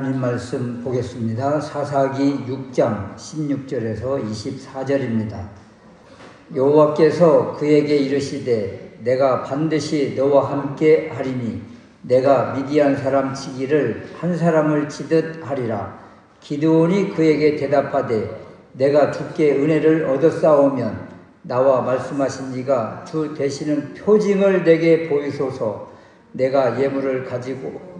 하나님 말씀 보겠습니다. 사사기 6장 16절에서 24절입니다. 여호와께서 그에게 이르시되 내가 반드시 너와 함께 하리니 내가 미디안 사람 치기를 한 사람을 치듯 하리라. 기드온이 그에게 대답하되 내가 주께 은혜를 얻었사오면 나와 말씀하신 이가 주 되시는 표징을 내게 보이소서. 내가 예물을 가지고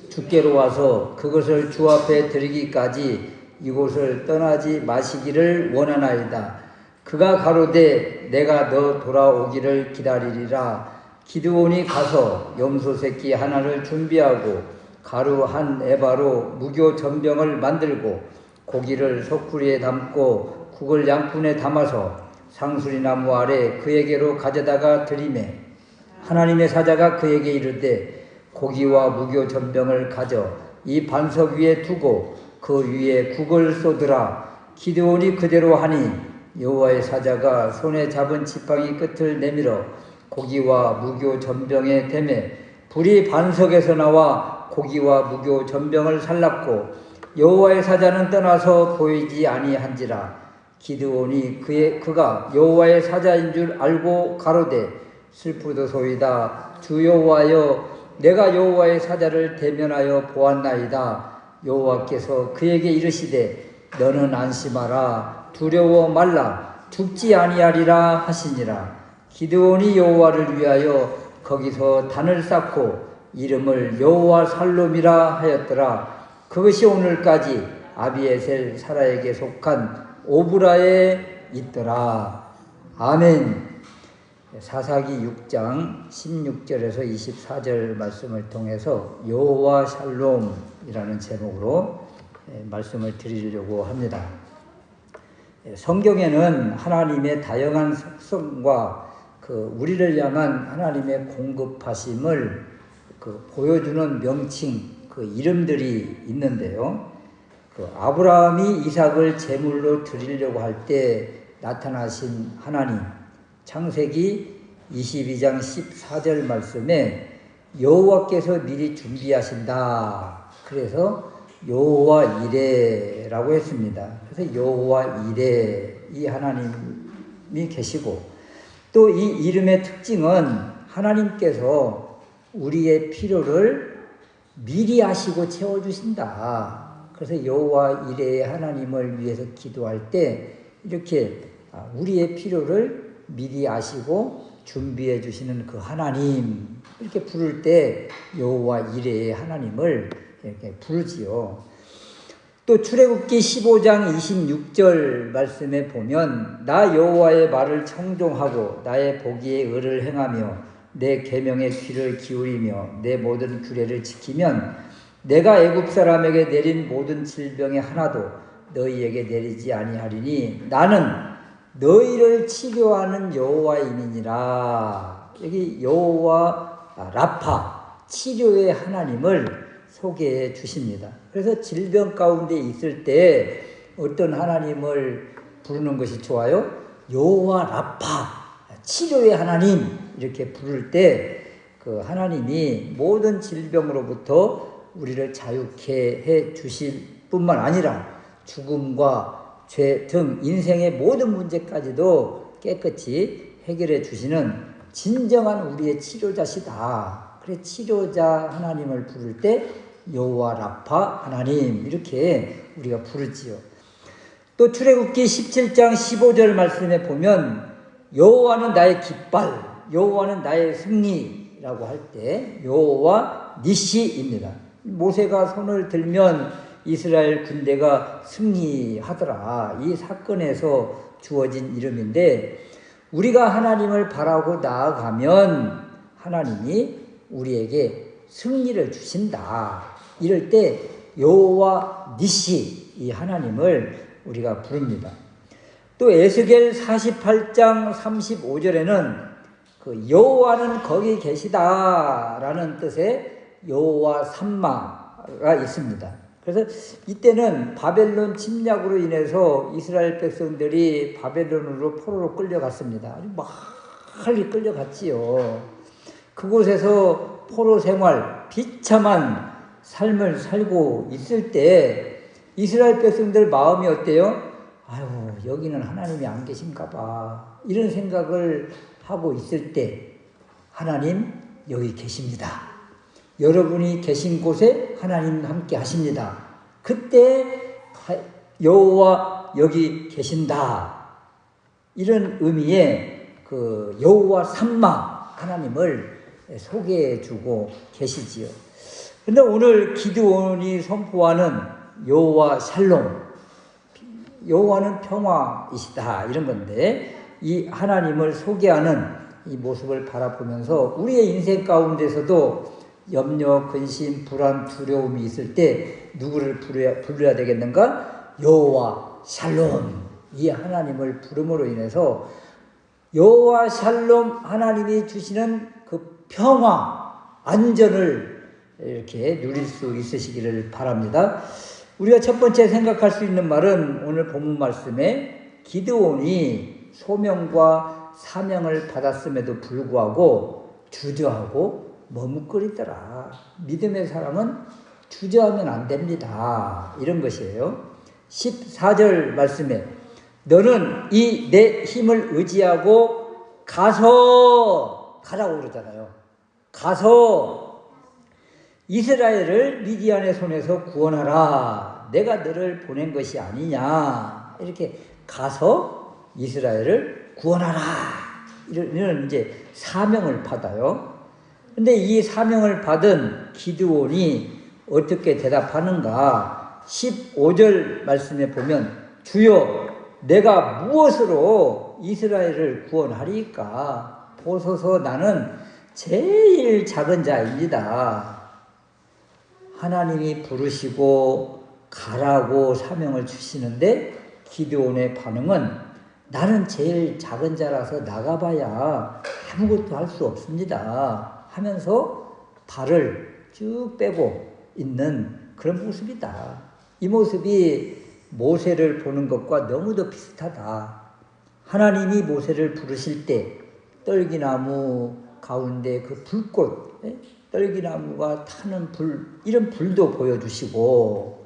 주께로 와서 그것을 주 앞에 드리기까지 이곳을 떠나지 마시기를 원하나이다. 그가 가로되 내가 너 돌아오기를 기다리리라. 기드온이 가서 염소 새끼 하나를 준비하고 가루 한 에바로 무교 전병을 만들고 고기를 소쿠리에 담고 국을 양푼에 담아서 상수리 나무 아래 그에게로 가져다가 드리매 하나님의 사자가 그에게 이르되 고기와 무교 전병을 가져 이 반석 위에 두고 그 위에 국을 쏟으라. 기드온이 그대로 하니 여호와의 사자가 손에 잡은 지팡이 끝을 내밀어 고기와 무교 전병에 대매 불이 반석에서 나와 고기와 무교 전병을 살랐고 여호와의 사자는 떠나서 보이지 아니한지라. 기드온이 그가 여호와의 사자인 줄 알고 가로되 슬프도소이다. 주 여호와여 내가 여호와의 사자를 대면하여 보았나이다. 여호와께서 그에게 이르시되 너는 안심하라. 두려워 말라. 죽지 아니하리라 하시니라. 기드온이 여호와를 위하여 거기서 단을 쌓고 이름을 여호와 살롬이라 하였더라. 그것이 오늘까지 아비에셀 사라에게 속한 오브라에 있더라. 아멘. 사사기 6장 16절에서 24절 말씀을 통해서 여호와 샬롬이라는 제목으로 말씀을 드리려고 합니다. 성경에는 하나님의 다양한 속성과 우리를 향한 하나님의 공급하심을 보여주는 명칭, 이름들이 있는데요. 아브라함이 이삭을 제물로 드리려고 할 때 나타나신 하나님, 창세기 22장 14절 말씀에 여호와께서 미리 준비하신다. 그래서 여호와 이레라고 했습니다. 그래서 여호와 이레, 이 하나님이 계시고 또 이 이름의 특징은 하나님께서 우리의 필요를 미리 아시고 채워주신다. 그래서 여호와 이레의 하나님을 위해서 기도할 때 이렇게 우리의 필요를 미리 아시고 준비해 주시는 그 하나님, 이렇게 부를 때 여호와 이레의 하나님을 이렇게 부르지요. 또 출애굽기 15장 26절 말씀에 보면 나 여호와의 말을 청종하고 나의 보기에 의를 행하며 내 계명의 귀를 기울이며 내 모든 규례를 지키면 내가 애굽 사람에게 내린 모든 질병의 하나도 너희에게 내리지 아니하리니 나는 너희를 치료하는 여호와이니라. 여기 여호와 라파, 치료의 하나님을 소개해 주십니다. 그래서 질병 가운데 있을 때 어떤 하나님을 부르는 것이 좋아요? 여호와 라파, 치료의 하나님, 이렇게 부를 때 그 하나님이 모든 질병으로부터 우리를 자유케 해 주실 뿐만 아니라 죽음과 죄 등 인생의 모든 문제까지도 깨끗이 해결해 주시는 진정한 우리의 치료자시다. 그래, 치료자 하나님을 부를 때 여호와 라파 하나님, 이렇게 우리가 부르지요. 또 출애굽기 17장 15절 말씀에 보면 여호와는 나의 깃발, 여호와는 나의 승리라고 할 때 여호와 니시입니다. 모세가 손을 들면 이스라엘 군대가 승리하더라. 이 사건에서 주어진 이름인데 우리가 하나님을 바라고 나아가면 하나님이 우리에게 승리를 주신다. 이럴 때 여호와 니시, 이 하나님을 우리가 부릅니다. 또 에스겔 48장 35절에는 여호와는 거기 계시다라는 뜻의 여호와 삼마가 있습니다. 그래서 이때는 바벨론 침략으로 인해서 이스라엘 백성들이 바벨론으로 포로로 끌려갔습니다. 아주 멀리 끌려갔지요. 그곳에서 포로 생활, 비참한 삶을 살고 있을 때 이스라엘 백성들 마음이 어때요? 아유, 여기는 하나님이 안 계신가 봐. 이런 생각을 하고 있을 때 하나님 여기 계십니다. 여러분이 계신 곳에 하나님 함께 하십니다. 그때 여호와 여기 계신다. 이런 의미의 그 여호와 삼마 하나님을 소개해 주고 계시지요. 근데 오늘 기드온이 선포하는 여호와 샬롬, 여호와는 평화이시다 이런 건데, 이 하나님을 소개하는 이 모습을 바라보면서 우리의 인생 가운데서도 염려, 근심, 불안, 두려움이 있을 때 누구를 부르야 되겠는가? 여호와 샬롬, 이 하나님을 부름으로 인해서 여호와 샬롬 하나님이 주시는 그 평화, 안전을 이렇게 누릴 수 있으시기를 바랍니다. 우리가 첫 번째 생각할 수 있는 말은 오늘 본문 말씀에 기드온이 소명과 사명을 받았음에도 불구하고 주저하고 머뭇거리더라. 믿음의 사람은 주저하면 안 됩니다. 이런 것이에요. 14절 말씀에 너는 이 내 힘을 의지하고 가서 가라고 그러잖아요. 가서 이스라엘을 미디안의 손에서 구원하라. 내가 너를 보낸 것이 아니냐. 이렇게 가서 이스라엘을 구원하라. 이런 이제 사명을 받아요. 근데 이 사명을 받은 기드온이 어떻게 대답하는가? 15절 말씀에 보면 주여 내가 무엇으로 이스라엘을 구원하리까? 보소서 나는 제일 작은 자입니다. 하나님이 부르시고 가라고 사명을 주시는데 기드온의 반응은 나는 제일 작은 자라서 나가봐야 아무것도 할 수 없습니다 하면서 발을 쭉 빼고 있는 그런 모습이다. 이 모습이 모세를 보는 것과 너무도 비슷하다. 하나님이 모세를 부르실 때 떨기나무 가운데 그 불꽃, 떨기나무가 타는 불, 이런 불도 보여주시고,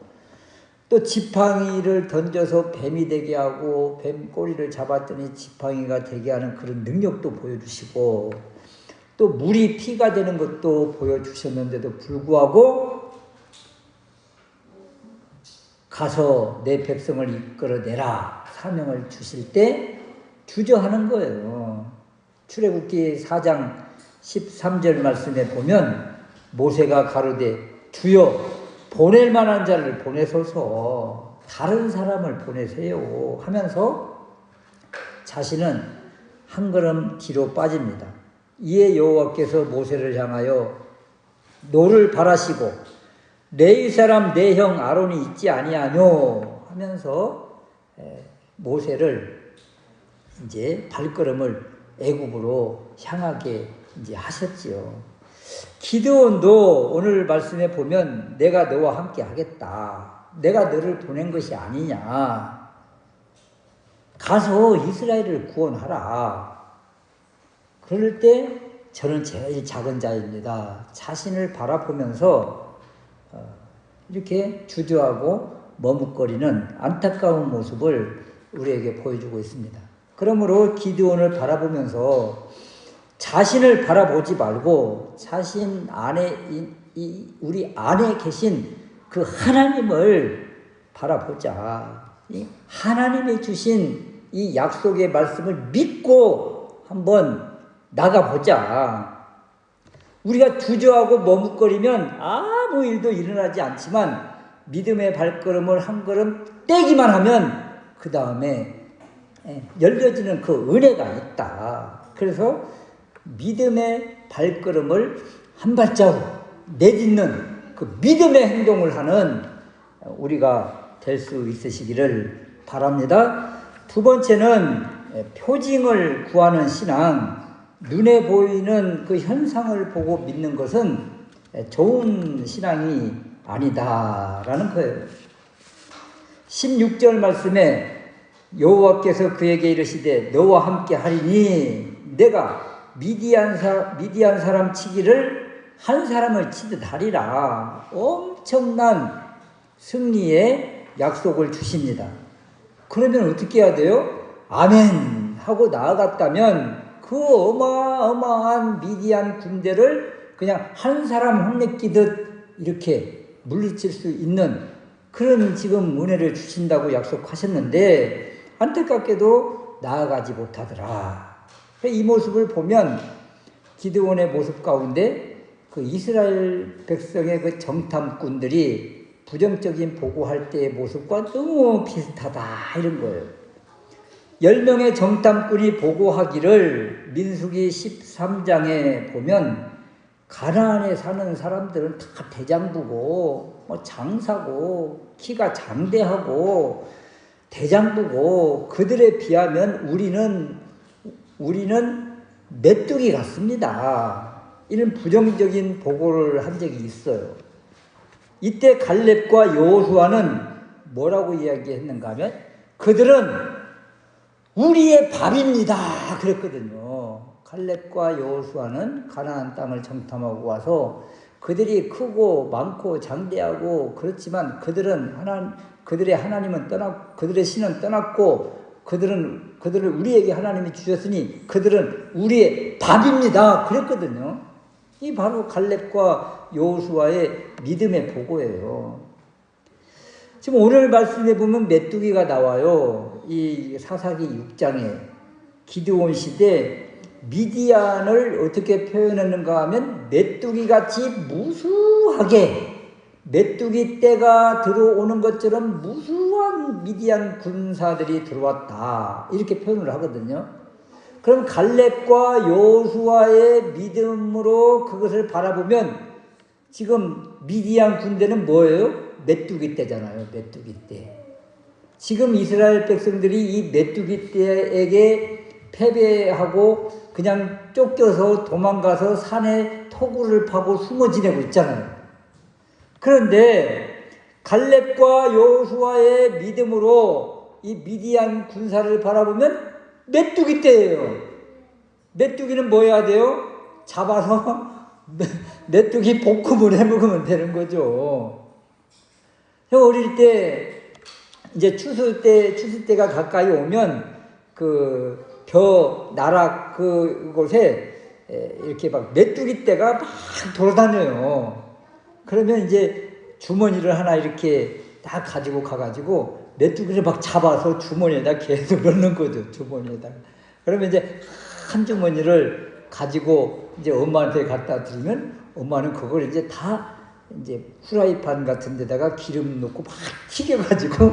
또 지팡이를 던져서 뱀이 되게 하고 뱀 꼬리를 잡았더니 지팡이가 되게 하는 그런 능력도 보여주시고, 또 물이 피가 되는 것도 보여주셨는데도 불구하고 가서 내 백성을 이끌어내라 사명을 주실 때 주저하는 거예요. 출애굽기 4장 13절 말씀에 보면 모세가 가로되 주여 보낼 만한 자를 보내소서, 다른 사람을 보내세요 하면서 자신은 한 걸음 뒤로 빠집니다. 이에 여호와께서 모세를 향하여 노를 바라시고 레위 사람 내 형 아론이 있지 아니하뇨 하면서 모세를 이제 발걸음을 애굽으로 향하게 이제 하셨지요. 기드온도 오늘 말씀에 보면 내가 너와 함께 하겠다. 내가 너를 보낸 것이 아니냐. 가서 이스라엘을 구원하라. 그럴 때 저는 제일 작은 자입니다. 자신을 바라보면서 이렇게 주저하고 머뭇거리는 안타까운 모습을 우리에게 보여주고 있습니다. 그러므로 기드온을 바라보면서 자신을 바라보지 말고 자신 안에 우리 안에 계신 그 하나님을 바라보자. 하나님이 주신 이 약속의 말씀을 믿고 한번 나가보자. 우리가 주저하고 머뭇거리면 아무 일도 일어나지 않지만 믿음의 발걸음을 한 걸음 떼기만 하면 그 다음에 열려지는 그 은혜가 있다. 그래서 믿음의 발걸음을 한 발자국 내딛는 그 믿음의 행동을 하는 우리가 될 수 있으시기를 바랍니다. 두 번째는 표징을 구하는 신앙. 눈에 보이는 그 현상을 보고 믿는 것은 좋은 신앙이 아니다라는 거예요. 16절 말씀에 여호와께서 그에게 이르시되 너와 함께 하리니 내가 미디안 사람 치기를 한 사람을 치듯 하리라. 엄청 엄청난 승리의 약속을 주십니다. 그러면 어떻게 해야 돼요? 아멘 하고 나아갔다면 그 어마어마한 미디안 군대를 그냥 한 사람 혼내키듯 이렇게 물리칠 수 있는 그런 지금 은혜를 주신다고 약속하셨는데 안타깝게도 나아가지 못하더라. 이 모습을 보면 기드온의 모습 가운데 그 이스라엘 백성의 그 정탐꾼들이 부정적인 보고할 때의 모습과 너무 비슷하다 이런 거예요. 10명의 정탐꾼이 보고하기를 민수기 13장에 보면 가나안에 사는 사람들은 다 대장부고 장사고 키가 장대하고 대장부고 그들에 비하면 우리는 메뚜기 같습니다. 이런 부정적인 보고를 한 적이 있어요. 이때 갈렙과 여호수아는 뭐라고 이야기했는가 하면 그들은 우리의 밥입니다 그랬거든요. 갈렙과 여호수아는 가나안 땅을 정탐하고 와서 그들이 크고 많고 장대하고 그렇지만 그들의 하나님은 떠났고 그들의 신은 떠났고 그들을 우리에게 하나님이 주셨으니 그들은 우리의 밥입니다 그랬거든요. 이 바로 갈렙과 여호수아의 믿음의 보고예요. 지금 오늘 말씀에 보면 메뚜기가 나와요. 이 사사기 6장에 기드온 시대 미디안을 어떻게 표현했는가 하면 메뚜기같이 무수하게 메뚜기 떼가 들어오는 것처럼 무수한 미디안 군사들이 들어왔다 이렇게 표현을 하거든요. 그럼 갈렙과 여호수아의 믿음으로 그것을 바라보면 지금 미디안 군대는 뭐예요? 메뚜기 떼잖아요. 메뚜기 떼. 지금 이스라엘 백성들이 이 메뚜기 떼에게 패배하고 그냥 쫓겨서 도망가서 산에 토구를 파고 숨어 지내고 있잖아요. 그런데 갈렙과 여호수아의 믿음으로 이 미디안 군사를 바라보면 메뚜기 떼예요. 메뚜기는 뭐 해야 돼요? 잡아서 메뚜기 볶음을 해 먹으면 되는 거죠. 형 어릴 때 이제 추수 때가 가까이 오면 그 나락 그곳에 이렇게 막 메뚜기 떼가 막 돌아다녀요. 그러면 이제 주머니를 하나 이렇게 다 가지고 가가지고 메뚜기를 막 잡아서 주머니에다 계속 넣는 거죠. 주머니에다. 그러면 이제 한 주머니를 가지고 이제 엄마한테 갖다 드리면 엄마는 그걸 이제 다 이제 후라이팬 같은 데다가 기름 넣고 막 튀겨가지고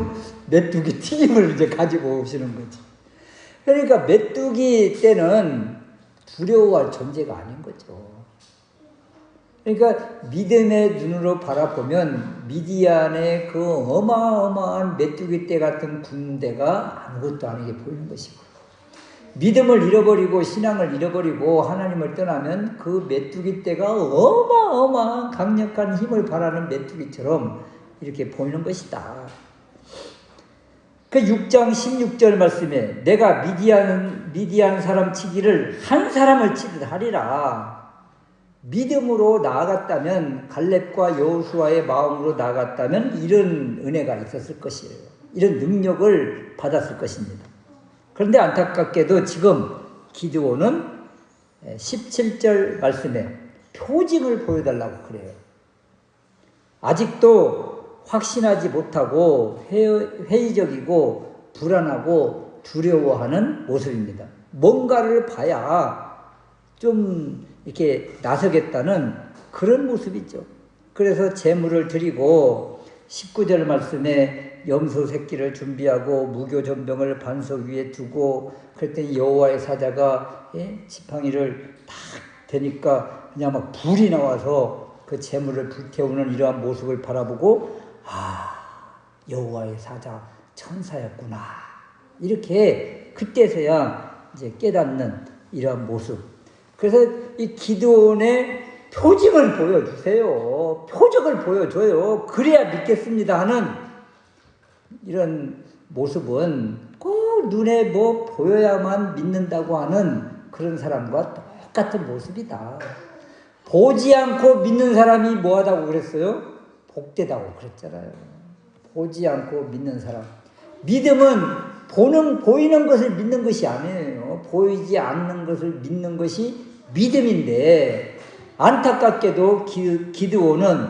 메뚜기 튀김을 이제 가지고 오시는 거지. 그러니까 메뚜기 때는 두려워할 존재가 아닌 거죠. 그러니까 믿음의 눈으로 바라보면 미디안의 그 어마어마한 메뚜기 떼 같은 군대가 아무것도 아니게 보이는 것이고 믿음을 잃어버리고 신앙을 잃어버리고 하나님을 떠나면 그 메뚜기 떼가 어마어마한 강력한 힘을 발하는 메뚜기처럼 이렇게 보이는 것이다. 그 6장 16절 말씀에 내가 미디안 사람 치기를 한 사람을 치듯 하리라. 믿음으로 나아갔다면 갈렙과 여호수아의 마음으로 나아갔다면 이런 은혜가 있었을 것이에요. 이런 능력을 받았을 것입니다. 그런데 안타깝게도 지금 기드온은 17절 말씀에 표징을 보여달라고 그래요. 아직도 확신하지 못하고 회의적이고 불안하고 두려워하는 모습입니다. 뭔가를 봐야 좀 이렇게 나서겠다는 그런 모습이죠. 그래서 제물을 드리고 19절 말씀에 염소 새끼를 준비하고 무교 전병을 반석 위에 두고 그랬더니 여호와의 사자가 지팡이를 딱 대니까 그냥 막 불이 나와서 그 제물을 불태우는 이러한 모습을 바라보고 여호와의 사자 천사였구나 이렇게 그때서야 이제 깨닫는 이러한 모습. 그래서 이 기드온의 표징을 보여주세요. 표적을 보여줘요. 그래야 믿겠습니다 하는 이런 모습은 꼭 눈에 뭐 보여야만 믿는다고 하는 그런 사람과 똑같은 모습이다. 보지 않고 믿는 사람이 뭐하다고 그랬어요? 복되다고 그랬잖아요. 보지 않고 믿는 사람. 믿음은 보이는 것을 믿는 것이 아니에요. 보이지 않는 것을 믿는 것이 믿음인데, 안타깝게도 기드온은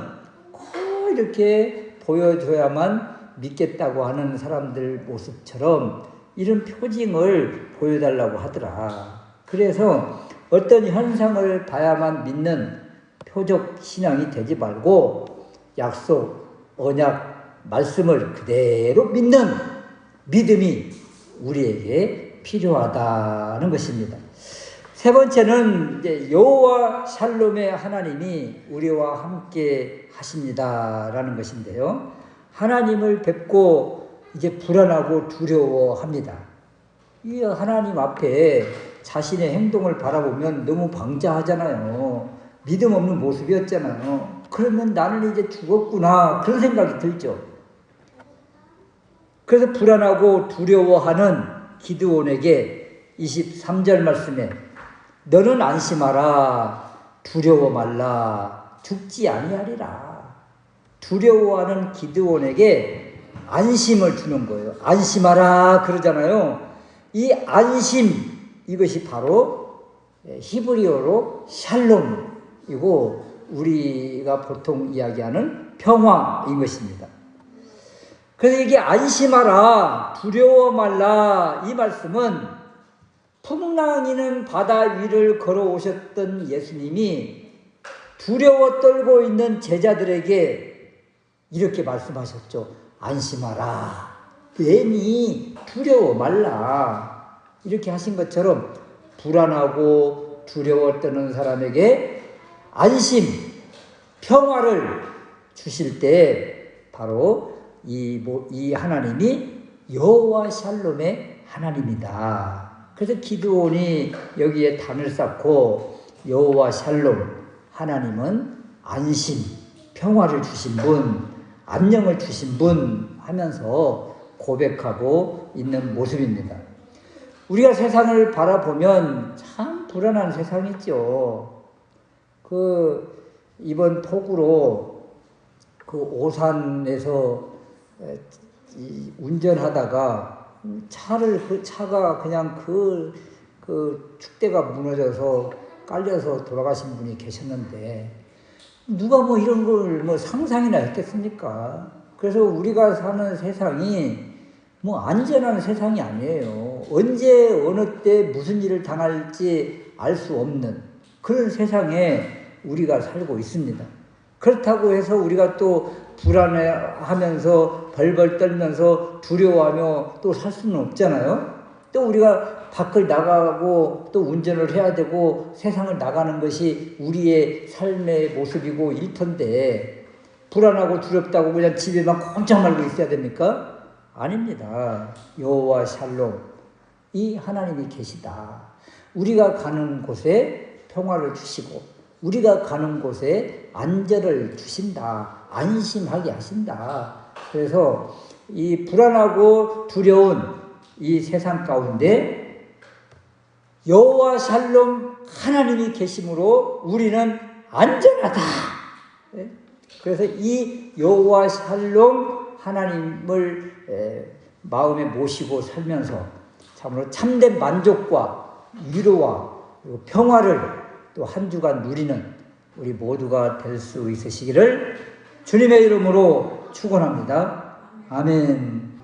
꼭 이렇게 보여줘야만 믿겠다고 하는 사람들 모습처럼 이런 표징을 보여달라고 하더라. 그래서 어떤 현상을 봐야만 믿는 표적 신앙이 되지 말고 약속, 언약, 말씀을 그대로 믿는 믿음이 우리에게 필요하다는 것입니다. 세 번째는 이제 여호와 샬롬의 하나님이 우리와 함께 하십니다라는 것인데요. 하나님을 뵙고 이제 불안하고 두려워합니다. 이 하나님 앞에 자신의 행동을 바라보면 너무 방자하잖아요. 믿음 없는 모습이었잖아요. 그러면 나는 이제 죽었구나, 그런 생각이 들죠. 그래서 불안하고 두려워하는 기드온에게 23절 말씀에 너는 안심하라, 두려워 말라, 죽지 아니하리라. 두려워하는 기드온에게 안심을 주는 거예요. 안심하라 그러잖아요. 이 안심, 이것이 바로 히브리어로 샬롬이고 우리가 보통 이야기하는 평화인 것입니다. 그래서 이게 안심하라, 두려워 말라, 이 말씀은 풍랑이는 바다 위를 걸어오셨던 예수님이 두려워 떨고 있는 제자들에게 이렇게 말씀하셨죠. 안심하라, 괜히 두려워 말라, 이렇게 하신 것처럼 불안하고 두려워 떠는 사람에게 안심, 평화를 주실 때 바로 이 하나님이 여호와 샬롬의 하나님이다. 그래서 기드온이 여기에 단을 쌓고 여호와 샬롬, 하나님은 안심, 평화를 주신 분, 안녕을 주신 분 하면서 고백하고 있는 모습입니다. 우리가 세상을 바라보면 참 불안한 세상이죠. 이번 폭우로 오산에서 운전하다가 차가 그냥 축대가 무너져서 깔려서 돌아가신 분이 계셨는데, 누가 이런 걸 상상이나 했겠습니까? 그래서 우리가 사는 세상이 안전한 세상이 아니에요. 언제 어느 때 무슨 일을 당할지 알 수 없는 그런 세상에 우리가 살고 있습니다. 그렇다고 해서 우리가 또 불안해하면서 벌벌 떨면서 두려워하며 또 살 수는 없잖아요. 또 우리가 밖을 나가고 또 운전을 해야 되고 세상을 나가는 것이 우리의 삶의 모습이고 일터인데, 불안하고 두렵다고 그냥 집에만 꼼짝 말고 있어야 됩니까? 아닙니다. 여호와 샬롬, 이 하나님이 계시다. 우리가 가는 곳에 평화를 주시고 우리가 가는 곳에 안전을 주신다. 안심하게 하신다. 그래서 이 불안하고 두려운 이 세상 가운데 여호와 샬롬 하나님이 계심으로 우리는 안전하다. 그래서 이 여호와 샬롬 하나님을 마음에 모시고 살면서 참으로 참된 만족과 위로와 그리고 평화를 또 한 주간 누리는 우리 모두가 될 수 있으시기를 주님의 이름으로 축원합니다. 아멘.